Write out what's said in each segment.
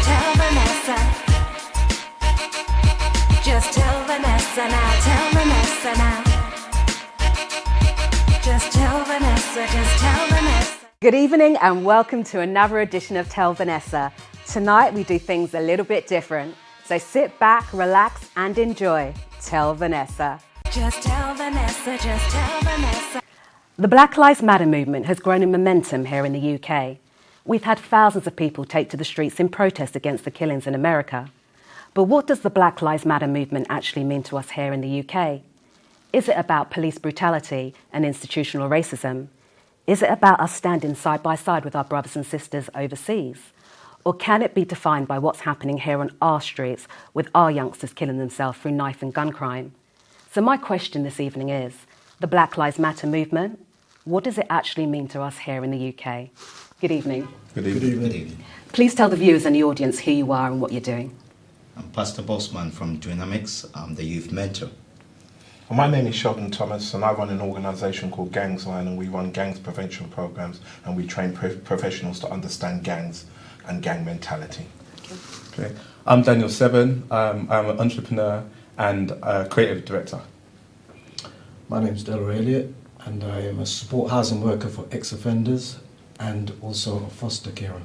just tell Vanessa. Just tell Vanessa now, tell Vanessa now. Just tell Vanessa, just tell Vanessa. Good evening and welcome to another edition of Tell Vanessa. Tonight we do things a little bit different, so sit back, relax and enjoy. Tell Vanessa. Just tell Vanessa, just tell Vanessa. The Black Lives Matter movement has grown in momentum here in the UK. We've had thousands of people take to the streets in protest against the killings in America. But what does the Black Lives Matter movement actually mean to us here in the UK? Is it about police brutality and institutional racism? Is it about us standing side by side with our brothers and sisters overseas? Or can it be defined by what's happening here on our streets with our youngsters killing themselves through knife and gun crime? So my question this evening is, the Black Lives Matter movement, what does it actually mean to us here in the UK? Good evening. Good evening. Good evening. Please tell the viewers and the audience who you are and what you're doing. I'm Pastor Bossman from Dynamics. I'm the youth mentor. Well, my name is Sheldon Thomas and I run an organisation called Gangs Line, and we run gangs prevention programmes and we train professionals to understand gangs and gang mentality. Okay. I'm Daniel Seven. I'm an entrepreneur and a creative director. My name is Delroy Elliott and I am a support housing worker for ex-offenders and also a foster carer.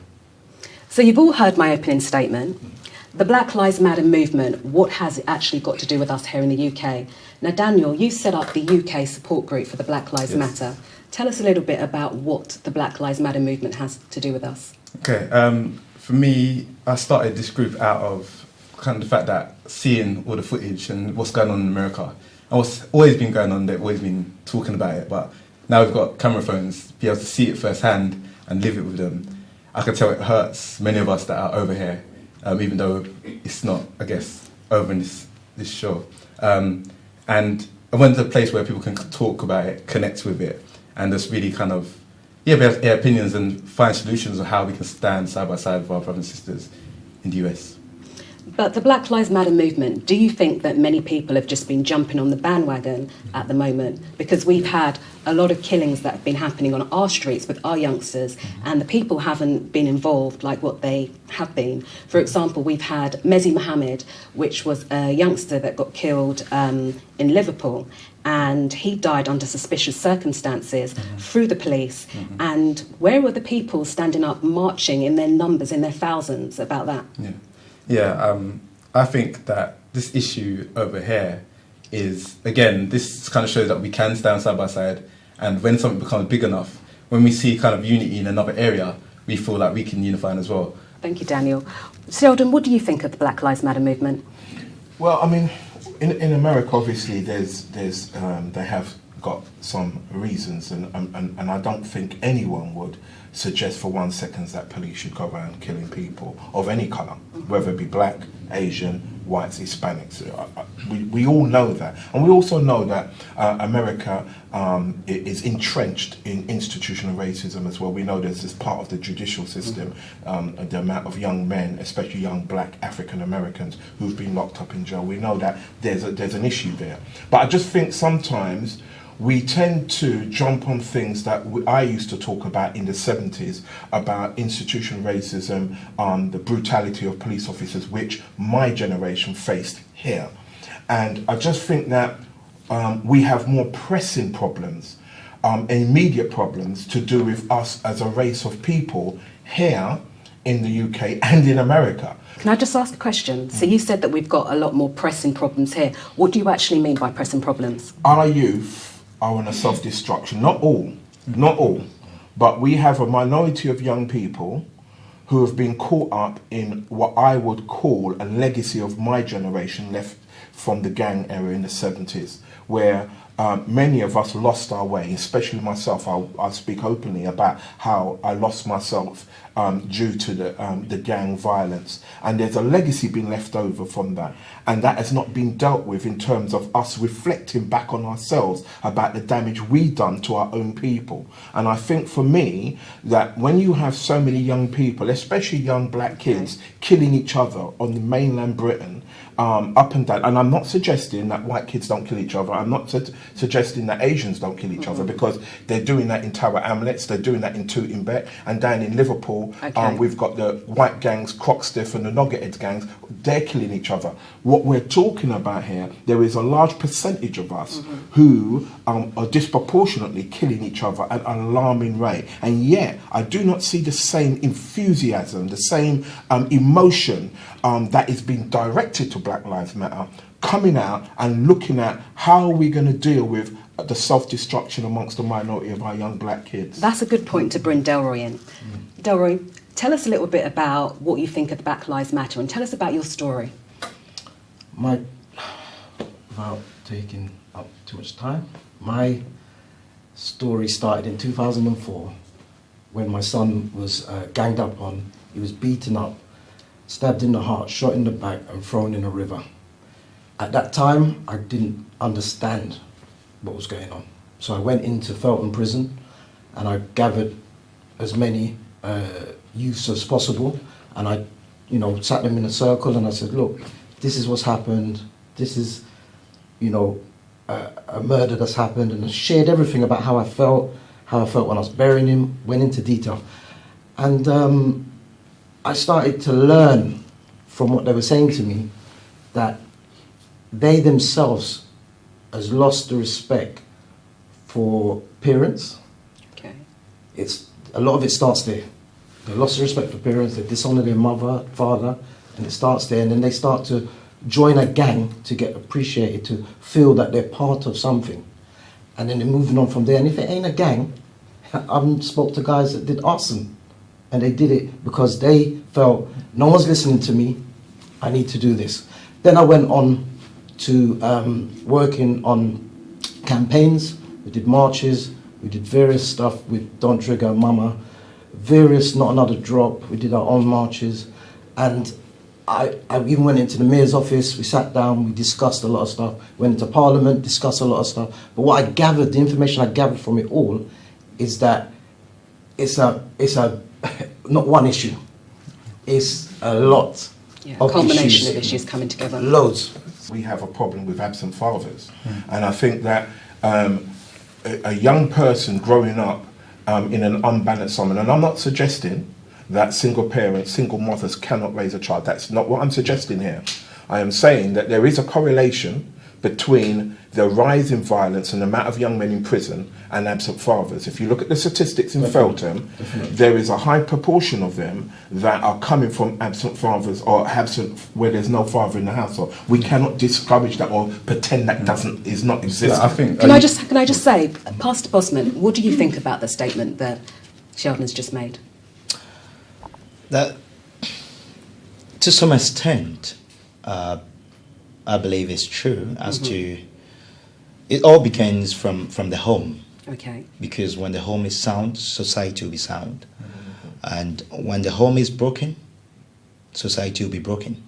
So you've all heard my opening statement. The Black Lives Matter movement, what has it actually got to do with us here in the UK? Now, Daniel, you set up the UK support group for the Black Lives Matter. Tell us a little bit about what the Black Lives Matter movement has to do with us. Okay, for me, I started this group out of kind of the fact that seeing all the footage and what's going on in America, and what's always been going on, they've always been talking about it, but now we've got camera phones, be able to see it firsthand and live it with them. I can tell it hurts many of us that are over here, even though it's not, I guess, over in this show. And I went to a place where people can talk about it, connect with it, and just really kind of, be able to hear opinions and find solutions of how we can stand side by side with our brothers and sisters in the US. But the Black Lives Matter movement, do you think that many people have just been jumping on the bandwagon at the moment? Because we've had a lot of killings that have been happening on our streets with our youngsters, and the people haven't been involved like what they have been. For example, we've had Mezi Mohammed, which was a youngster that got killed in Liverpool, and he died under suspicious circumstances through the police. And where were the people standing up, marching in their numbers, in their thousands about that? I think that this issue over here is, again, this kind of shows that we can stand side by side, and when something becomes big enough, when we see kind of unity in another area, we feel like we can unify as well. Thank you, Daniel. Sheldon, what do you think of the Black Lives Matter movement? Well, I mean, in America, obviously, they have got some reasons, and I don't think anyone would suggest for 1 second that police should go around killing people of any colour, whether it be black, Asian, whites, Hispanics. We all know that. And we also know that America is entrenched in institutional racism as well. We know there's this part of the judicial system, the amount of young men, especially young black African Americans, who've been locked up in jail. We know that there's an issue there. But I just think sometimes we tend to jump on things that I used to talk about in the 70s, about institutional racism, the brutality of police officers, which my generation faced here. And I just think that we have more pressing problems, immediate problems to do with us as a race of people here in the UK and in America. Can I just ask a question? So you said that we've got a lot more pressing problems here. What do you actually mean by pressing problems? Our youth are on a self-destruction. Not all, but we have a minority of young people who have been caught up in what I would call a legacy of my generation left from the gang era in the 70s, where many of us lost our way, especially myself. I'll speak openly about how I lost myself due to the gang violence. And there's a legacy being left over from that. And that has not been dealt with in terms of us reflecting back on ourselves about the damage we done to our own people. And I think for me, that when you have so many young people, especially young black kids, killing each other on the mainland Britain, up and down, and I'm not suggesting that white kids don't kill each other. I'm not suggesting that Asians don't kill each other, because they're doing that in Tower Hamlets, they're doing that in Tooting Bec, and down in Liverpool, Liverpool. Okay. We've got the white gangs, Crockstiff and the Noggerheads gangs. They're killing each other. What we're talking about here, there is a large percentage of us who are disproportionately killing each other at an alarming rate. And yet, I do not see the same enthusiasm, the same emotion that is being directed to Black Lives Matter coming out and looking at how are we going to deal with the self-destruction amongst the minority of our young black kids. That's a good point to bring Delroy in. Delroy, tell us a little bit about what you think of Black Lives Matter and tell us about your story. Without taking up too much time, my story started in 2004 when my son was ganged up on. He was beaten up, stabbed in the heart, shot in the back and thrown in a river. At that time, I didn't understand what was going on. So I went into Felton Prison and I gathered as many youths as possible and I, sat them in a circle and I said, look, this is what's happened. This is, a murder that's happened, and I shared everything about how I felt when I was burying him, went into detail. And I started to learn from what they were saying to me that they themselves has lost the respect for parents. Okay. A lot of it starts there. They lost the respect for parents, they dishonour their mother, father, and it starts there, and then they start to join a gang to get appreciated, to feel that they're part of something. And then they're moving on from there. And if it ain't a gang, I've spoke to guys that did arson, and they did it because they felt, no one's listening to me, I need to do this. Then I went on to working on campaigns. We did marches, we did various stuff with Don't Trigger Mama, various Not Another Drop, we did our own marches, and I even went into the mayor's office, we sat down, we discussed a lot of stuff, went into parliament, discussed a lot of stuff, but what I gathered, the information I gathered from it all, is that it's a not one issue, it's a lot A culmination of issues coming together. Loads. We have a problem with absent fathers. And I think that a young person growing up in an unbalanced home, and I'm not suggesting that single parents, single mothers cannot raise a child. That's not what I'm suggesting here. I am saying that there is a correlation between the rise in violence and the amount of young men in prison and absent fathers. If you look at the statistics in Feltham, there is a high proportion of them that are coming from absent fathers or absent where there's no father in the household. We cannot discourage that or pretend that is not existing. I think. Can I just say, Pastor Bosman, what do you think about the statement that Sheldon's just made? That, to some extent, I believe it's true as to it all begins from the home. Okay. Because when the home is sound, society will be sound. And when the home is broken, society will be broken.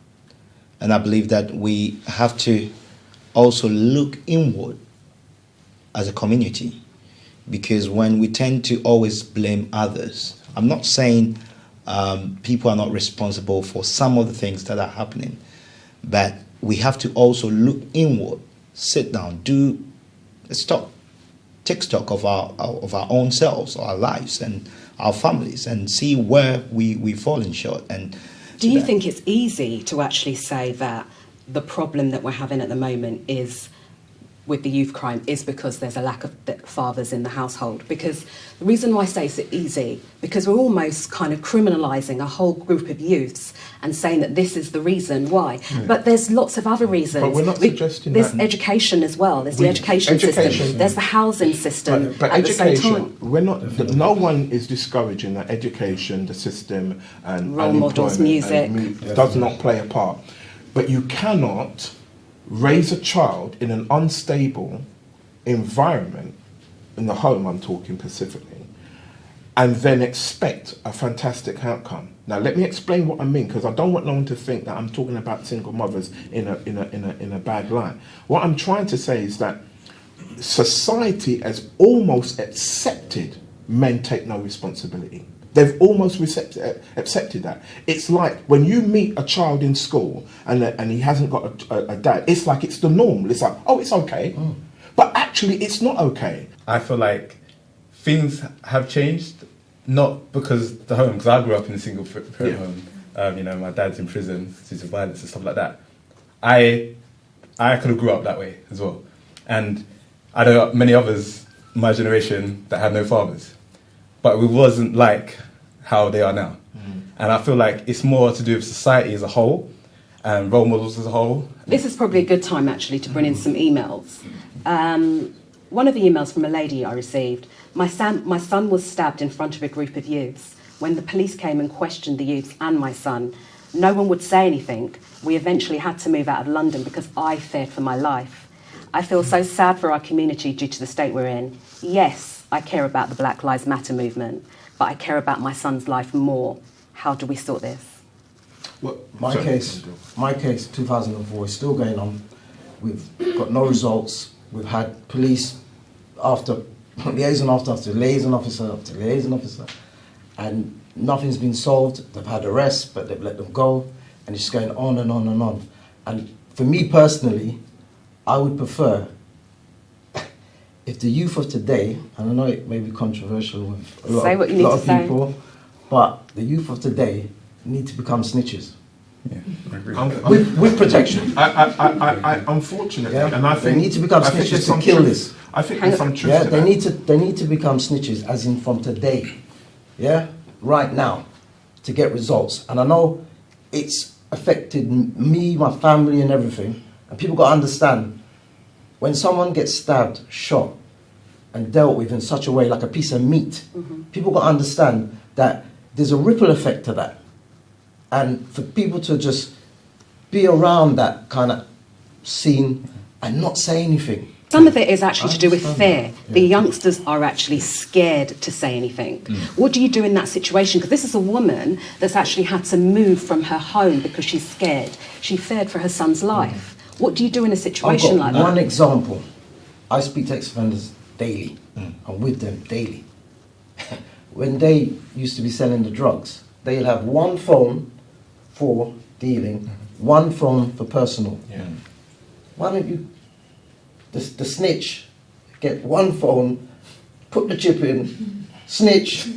And I believe that we have to also look inward as a community. Because when we tend to always blame others, I'm not saying people are not responsible for some of the things that are happening, but we have to also look inward, sit down, take stock of our own selves, our lives, and our families, and see where we've fallen short. And do you think it's easy to actually say that the problem that we're having at the moment is with the youth crime is because there's a lack of fathers in the household? Because the reason why I say it's easy, because we're almost kind of criminalising a whole group of youths and saying that this is the reason why. Yeah. But there's lots of other reasons. But we're not suggesting there's that. education as well. There's the education system. There's the housing system. But at education, the same time. we're not. No one is discouraging that education, the system, and role models, music does not play a part. But you cannot raise a child in an unstable environment, in the home I'm talking specifically, and then expect a fantastic outcome. Now let me explain what I mean, because I don't want no one to think that I'm talking about single mothers in a bad light. What I'm trying to say is that society has almost accepted men take no responsibility. They've almost accepted that. It's like when you meet a child in school and he hasn't got a dad, it's like it's the norm. It's like, oh, it's okay. But actually, it's not okay. I feel like things have changed not because the home, because I grew up in a single parent Yeah. home. You know, my dad's in prison due to violence and stuff like that. I could have grew up that way as well. And I know many others, my generation, that had no fathers. But it wasn't like how they are now. And I feel like it's more to do with society as a whole and role models as a whole. This is probably a good time, actually, to bring in some emails. One of the emails from a lady I received, my son was stabbed in front of a group of youths. When the police came and questioned the youths and my son, no one would say anything. We eventually had to move out of London because I feared for my life. I feel so sad for our community due to the state we're in. Yes, I care about the Black Lives Matter movement, but I care about my son's life more. How do we sort this? Well, My case, 2004, is still going on. We've got no results. We've had police after liaison after liaison officer after liaison officer, and nothing's been solved. They've had arrests, but they've let them go, and it's just going on and on and on. And for me personally, I would prefer if the youth of today, and I know it may be controversial with a lot of people, but the youth of today need to become snitches. Yeah, I agree. With protection. I unfortunately, Yeah, and I think they need to become I think snitches there's to some kill truth. this. I think there's some truth Yeah, to they that. need to become snitches, as in from today. Yeah, right now, to get results. And I know it's affected me, my family, and everything. And people got to understand, when someone gets stabbed, shot, and dealt with in such a way, like a piece of meat, people got to understand that there's a ripple effect to that. And for people to just be around that kind of scene and not say anything. Some of it is actually to do with fear. Yeah. The youngsters are actually scared to say anything. What do you do in that situation? Because this is a woman that's actually had to move from her home because she's scared. She feared for her son's life. What do you do in a situation like I've that? got one example. I speak to ex-offenders daily. I'm with them daily. When they used to be selling the drugs, they'd have one phone for dealing, one phone for personal. Yeah. Why don't you, the snitch, get one phone, put the chip in, snitch,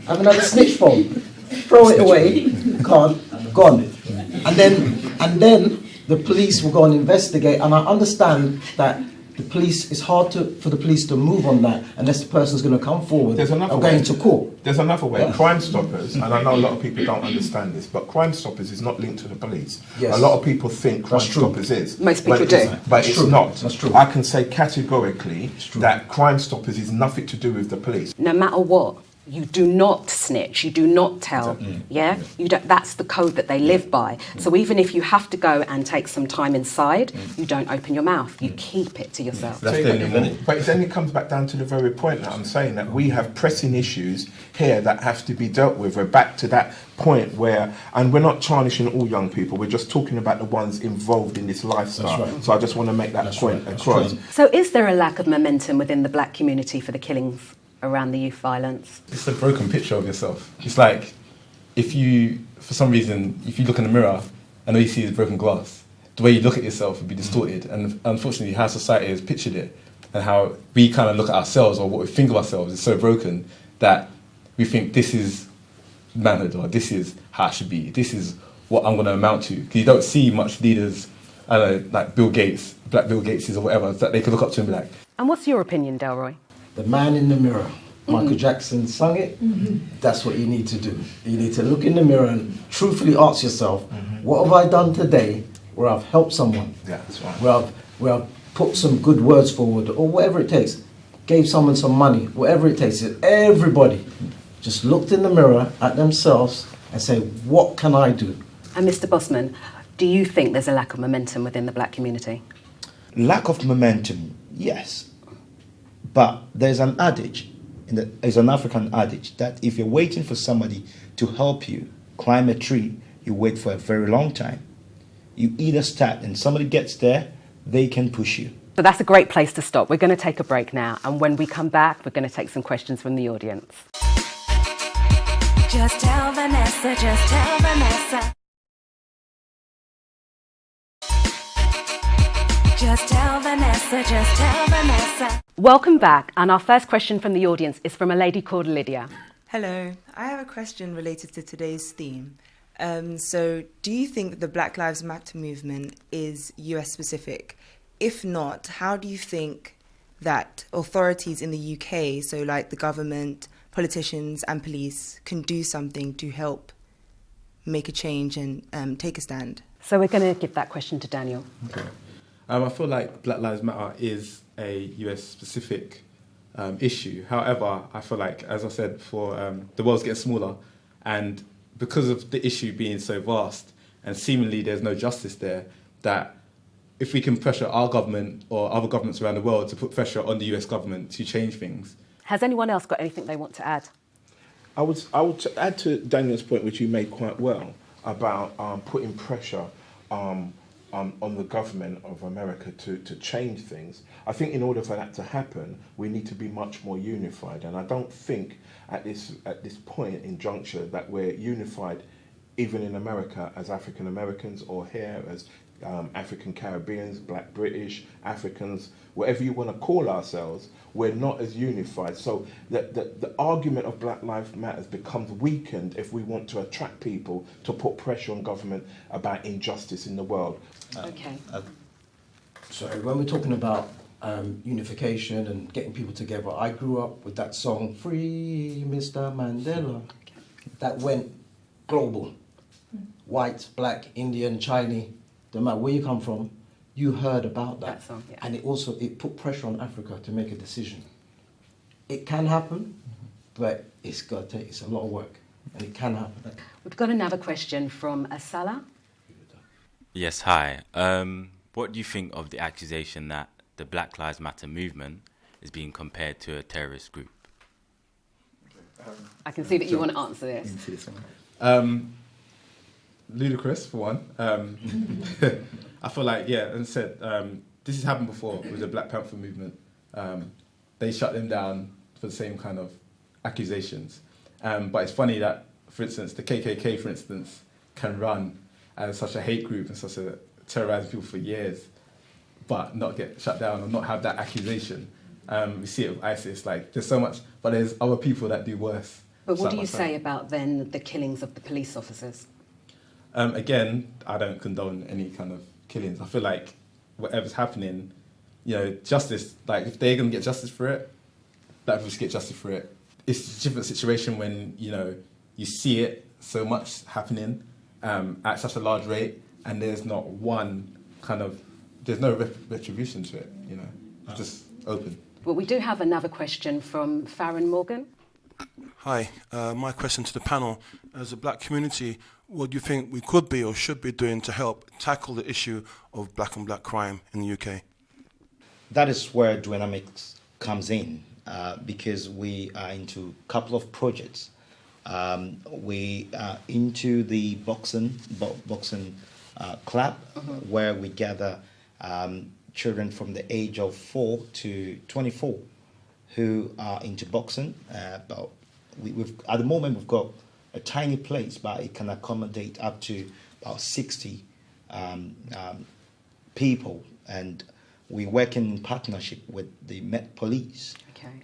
have another snitch phone, throw it away, card, gone. And then the police will go and investigate, and I understand that the police, it's hard for the police to move on that unless the person's going to come forward There's another or way. going to court. There's another way. Yeah. Crime Stoppers, and I know a lot of people don't understand this, but Crime Stoppers is not linked to the police. Yes. A lot of people think Crime That's true. Stoppers is. Most people but do. But That's it's true. not. That's true. I can say categorically true. that Crime Stoppers is nothing to do with the police. No matter what, you do not snitch, you do not tell, yeah? You don't, that's the code that they live by. So even if you have to go and take some time inside, you don't open your mouth, you keep it to yourself. That's But the only one. then it comes back down to the very point that I'm saying, that we have pressing issues here that have to be dealt with. We're back to that point where, and we're not tarnishing all young people, we're just talking about the ones involved in this lifestyle. That's right. So I just want to make that That's point right. That's across. right. So is there a lack of momentum within the black community for the killings around the youth violence? It's a broken picture of yourself. It's like if you, for some reason, if you look in the mirror and all you see is broken glass, the way you look at yourself would be distorted. And unfortunately, how society has pictured it and how we kind of look at ourselves or what we think of ourselves is so broken that we think this is manhood or this is how I should be. This is what I'm going to amount to. Because you don't see much leaders, I don't know, like Bill Gates, Black Bill Gates or whatever, that they could look up to and be like, And what's your opinion, Delroy? The man in the mirror. Michael Jackson sung it. That's what you need to do. You need to look in the mirror and truthfully ask yourself, what have I done today where I've helped someone? Yeah, that's right. Where I've put some good words forward or whatever it takes. Gave someone some money, whatever it takes. Everybody just looked in the mirror at themselves and say, what can I do? And Mr. Bossman, do you think there's a lack of momentum within the black community? Lack of momentum, yes. But there's an adage, there's an African adage, that if you're waiting for somebody to help you climb a tree, you wait for a very long time. You either start and somebody gets there, they can push you. So that's a great place to stop. We're going to take a break now, and when we come back, we're going to take some questions from the audience. Just tell Vanessa, just tell Vanessa. Just tell Vanessa, just tell Vanessa. Welcome back, and our first question from the audience is from a lady called Lydia. Hello, I have a question related to today's theme. So, do you think that the Black Lives Matter movement is US specific? If not, how do you think that authorities in the UK, so like the government, politicians and police, can do something to help make a change and take a stand? So we're going to give that question to Daniel. Okay. I feel like Black Lives Matter is a US specific issue. However, I feel like, as I said before, the world's getting smaller, and because of the issue being so vast and seemingly there's no justice there, that if we can pressure our government or other governments around the world to put pressure on the US government to change things. Has anyone else got anything they want to add? I would add to Daniel's point, which you made quite well, about putting pressure on the government of America to change things. I think in order for that to happen, we need to be much more unified. And I don't think at this point in juncture that we're unified, even in America, as African Americans, or here as African Caribbeans, Black British, Africans, whatever you want to call ourselves, we're not as unified. So the argument of Black Lives Matter becomes weakened if we want to attract people to put pressure on government about injustice in the world. Okay. So when we're talking about unification and getting people together, I grew up with that song, Free Mr. Mandela, that went global. White, black, Indian, Chinese, no matter where you come from, you heard about that. Song, yeah. And it put pressure on Africa to make a decision. It can happen, but it's a lot of work, and it can happen. We've got another question from Asala. Yes, hi. What do you think of the accusation that the Black Lives Matter movement is being compared to a terrorist group? I can see that you want to answer this. Ludicrous, for one. I feel like, yeah, as I said, this has happened before with the Black Panther movement. They shut them down for the same kind of accusations. But it's funny that, for instance, the KKK, for instance, can run as such a hate group and such a terrorizing people for years, but not get shut down or not have that accusation. We see it with ISIS, like there's so much, but there's other people that do worse. But what do you say about then the killings of the police officers? Again, I don't condone any kind of killings. I feel like whatever's happening, justice, like if they're going to get justice for it, let us get justice for it. It's a different situation when, you see it so much happening at such a large rate, and there's not one there's no retribution to it, It's just open. Well, we do have another question from Farron Morgan. Hi, my question to the panel. As a black community, what do you think we could be or should be doing to help tackle the issue of black on black crime in the UK? That is where Dynamics comes in, because we are into a couple of projects. We are into the boxing club, where we gather children from the age of 4 to 24 who are into boxing. But at the moment we've got a tiny place, but it can accommodate up to about 60 people, and we work in partnership with the Met Police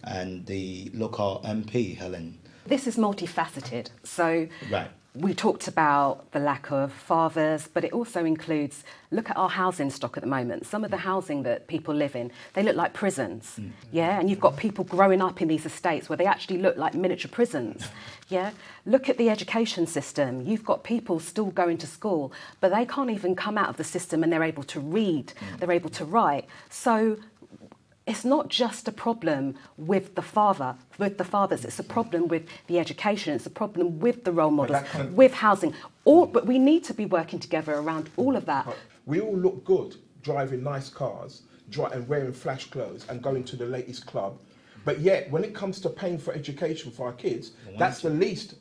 and the local MP, Helen. This is multifaceted. So right. We talked about the lack of fathers, but it also includes, look at our housing stock at the moment. Some of the housing that people live in, they look like prisons, and you've got people growing up in these estates where they actually look like miniature prisons, Look at the education system. You've got people still going to school, but they can't even come out of the system and they're able to read, they're able to write. So it's not just a problem with the fathers, it's a problem with the education, it's a problem with the role models, with housing. But we need to be working together around all of that. We all look good driving nice cars and wearing flash clothes and going to the latest club. But yet, when it comes to paying for education for our kids, that's the least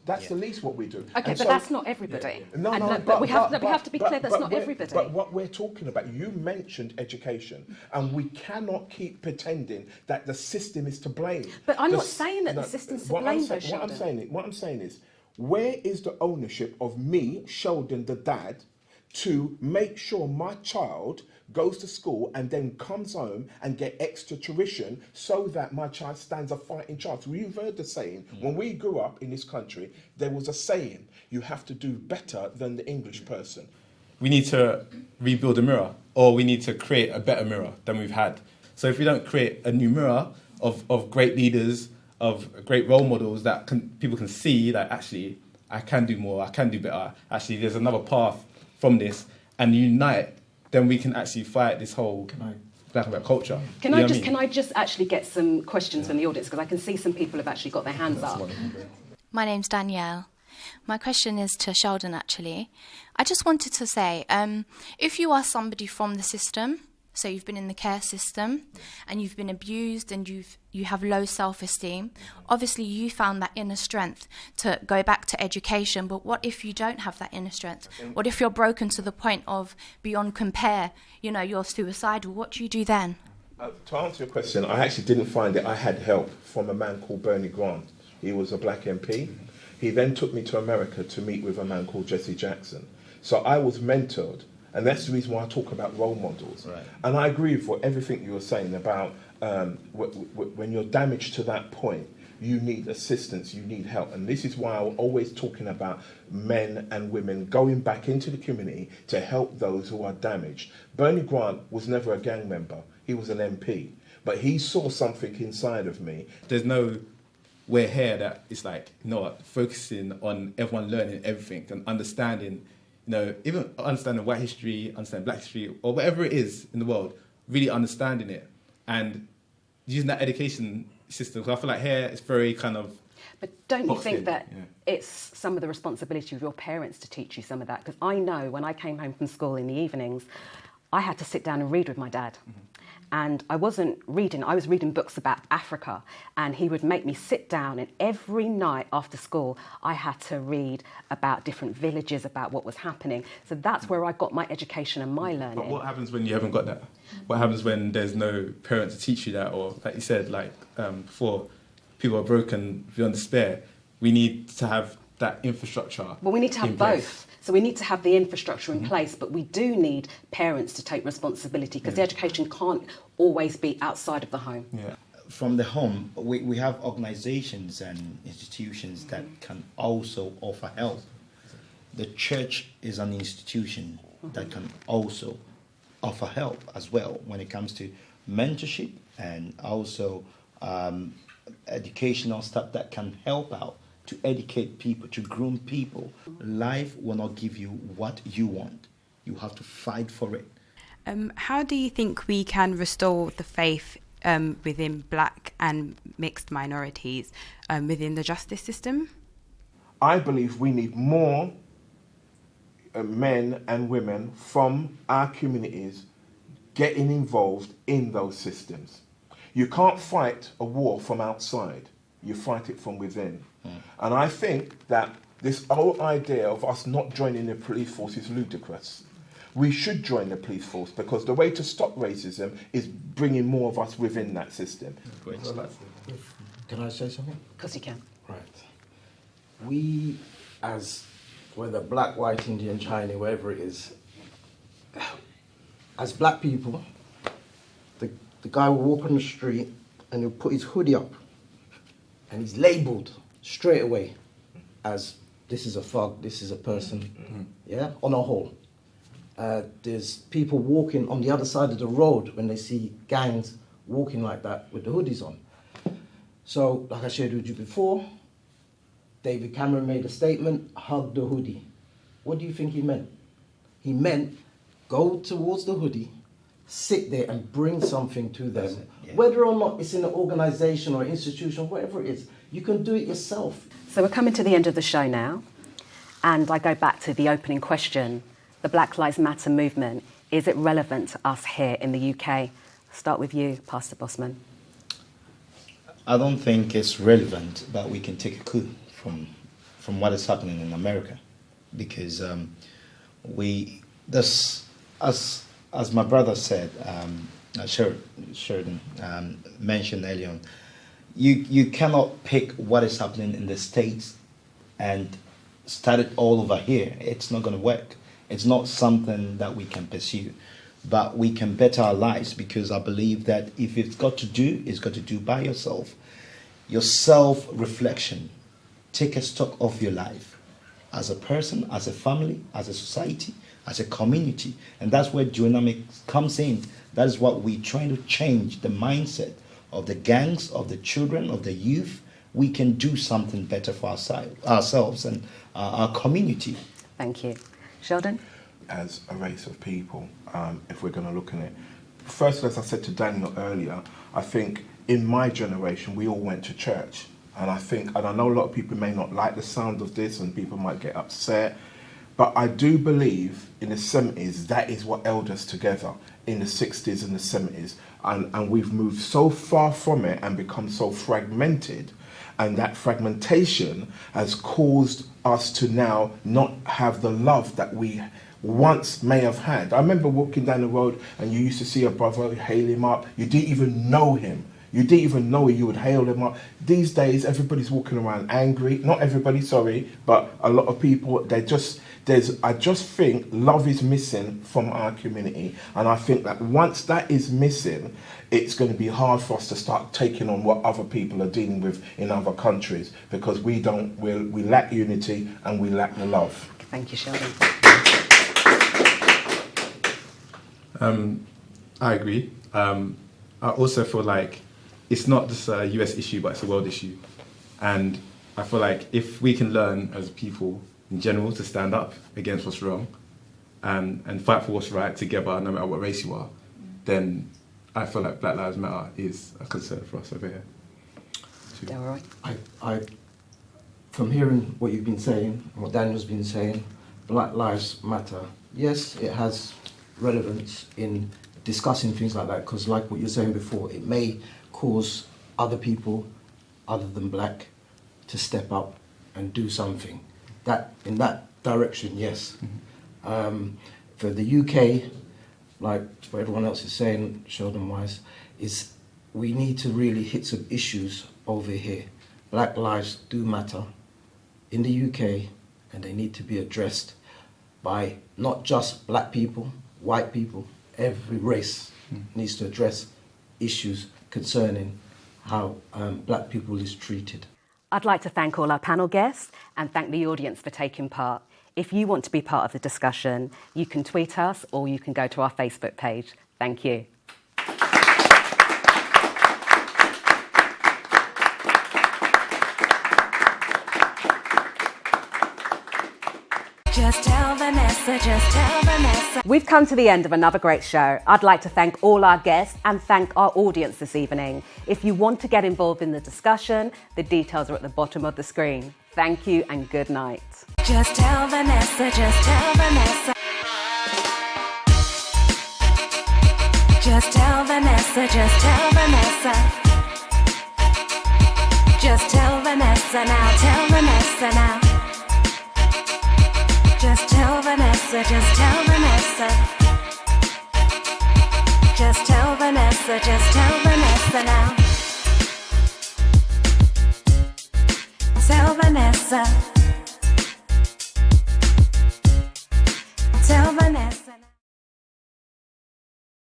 what we do. Okay, but that's not everybody. But we have to be clear that's not everybody. But what we're talking about, you mentioned education, and we cannot keep pretending that the system is to blame. But I'm not saying that the system's to blame, though, Sheldon. What I'm saying is, where is the ownership of me, Sheldon, the dad, to make sure my child goes to school and then comes home and get extra tuition so that my child stands a fighting chance. We've heard the saying, when we grew up in this country, there was a saying, you have to do better than the English person. We need to rebuild a mirror, or we need to create a better mirror than we've had. So if we don't create a new mirror of great leaders, of great role models that people can see that actually I can do more, I can do better, actually there's another path from this, and unite, then we can actually fight this whole black and white culture. Can I just actually get some questions from the audience, because I can see some people have actually got their hands up. My name's Danielle. My question is to Sheldon, actually. I just wanted to say, if you are somebody from the system, so you've been in the care system and you've been abused and you have low self-esteem, obviously you found that inner strength to go back to education, but what if you don't have that inner strength? What if you're broken to the point of beyond compare, you're suicidal? What do you do then? To answer your question, I actually didn't find it. I had help from a man called Bernie Grant. He was a black MP. He then took me to America to meet with a man called Jesse Jackson. So I was mentored, and that's the reason why I talk about role models. Right. And I agree with everything you were saying about when you're damaged to that point, you need assistance, you need help. And this is why I'm always talking about men and women going back into the community to help those who are damaged. Bernie Grant was never a gang member. He was an MP. But he saw something inside of me. There's no way here that it's like, focusing on everyone learning everything and understanding, even understanding white history, understanding black history, or whatever it is in the world, really understanding it and using that education system. Because I feel like here it's very kind of... But don't you think that it's some of the responsibility of your parents to teach you some of that? Because I know when I came home from school in the evenings, I had to sit down and read with my dad. And I wasn't reading, I was reading books about Africa, and he would make me sit down, and every night after school I had to read about different villages, about what was happening. So that's where I got my education and my learning. But what happens when you haven't got that? What happens when there's no parent to teach you that? Or like you said, before, people are broken beyond despair. We need to have that infrastructure. Well, we need to have both. So we need to have the infrastructure in place, but we do need parents to take responsibility, because the education can't always be outside of the home. Yeah. From the home, we have organizations and institutions that can also offer help. The church is an institution that can also offer help as well when it comes to mentorship and also educational stuff that can help out to educate people, to groom people. Life will not give you what you want. You have to fight for it. How do you think we can restore the faith within black and mixed minorities within the justice system? I believe we need more men and women from our communities getting involved in those systems. You can't fight a war from outside. You fight it from within. And I think that this whole idea of us not joining the police force is ludicrous. We should join the police force, because the way to stop racism is bringing more of us within that system. Can I say something? Of course you can. Right. We, whether black, white, Indian, Chinese, wherever it is, as black people, the guy will walk on the street and he'll put his hoodie up and he's labelled straight away as this is a thug, this is a person, on a whole. There's people walking on the other side of the road when they see gangs walking like that with the hoodies on. So, like I shared with you before, David Cameron made a statement, hug the hoodie. What do you think he meant? He meant go towards the hoodie, sit there and bring something to them. Whether or not it's in an organisation or institution, whatever it is, you can do it yourself. So we're coming to the end of the show now, and I go back to the opening question. The Black Lives Matter movement, is it relevant to us here in the UK? Start with you, Pastor Bossman. I don't think it's relevant, but we can take a clue from what is happening in America, because as my brother said, Sheridan mentioned earlier on, you cannot pick what is happening in the States and start it all over here. It's not going to work. It's not something that we can pursue. But we can better our lives, because I believe that if it's got to do by yourself. Your self-reflection. Take a stock of your life as a person, as a family, as a society, as a community. And that's where dynamics comes in. That is what we're trying to change, the mindset of the gangs, of the children, of the youth. We can do something better for ourselves and our community. Thank you. Sheldon? As a race of people, if we're going to look at it, first, as I said to Daniel earlier, I think in my generation, we all went to church. And I know a lot of people may not like the sound of this and people might get upset, but I do believe in the 70s, that is what held us together, in the 60s and the 70s. And we've moved so far from it and become so fragmented. And that fragmentation has caused us to now not have the love that we once may have had. I remember walking down the road and you used to see a brother, hail him up. You didn't even know him. You didn't even know you would hail him up. These days, everybody's walking around angry. Not everybody, sorry, but a lot of people, I just think love is missing from our community. And I think that once that is missing, it's going to be hard for us to start taking on what other people are dealing with in other countries, because we lack unity and we lack the love. Thank you, Sheldon. I agree. I also feel like it's not just a US issue, but it's a world issue. And I feel like if we can learn as people in general to stand up against what's wrong and fight for what's right together, no matter what race you are, then I feel like Black Lives Matter is a concern for us over here. Delroy? I, from hearing what you've been saying and what Daniel's been saying, Black Lives Matter, yes, it has relevance in discussing things like that, because like what you're saying before, it may cause other people other than black to step up and do something. That in that direction, yes. For the UK, like what everyone else is saying, Sheldon-wise, is we need to really hit some issues over here. Black lives do matter in the UK, and they need to be addressed by not just black people, white people, every race needs to address issues concerning how black people is treated. I'd like to thank all our panel guests and thank the audience for taking part. If you want to be part of the discussion, you can tweet us or you can go to our Facebook page. Thank you. Just tell Vanessa, just tell Vanessa. We've come to the end of another great show. I'd like to thank all our guests and thank our audience this evening. If you want to get involved in the discussion, the details are at the bottom of the screen. Thank you and good night. Just tell Vanessa, just tell Vanessa. Just tell Vanessa, just tell Vanessa. Just tell Vanessa now, tell Vanessa now. Just tell Vanessa, just tell Vanessa. Just tell Vanessa, just tell Vanessa now. Tell Vanessa.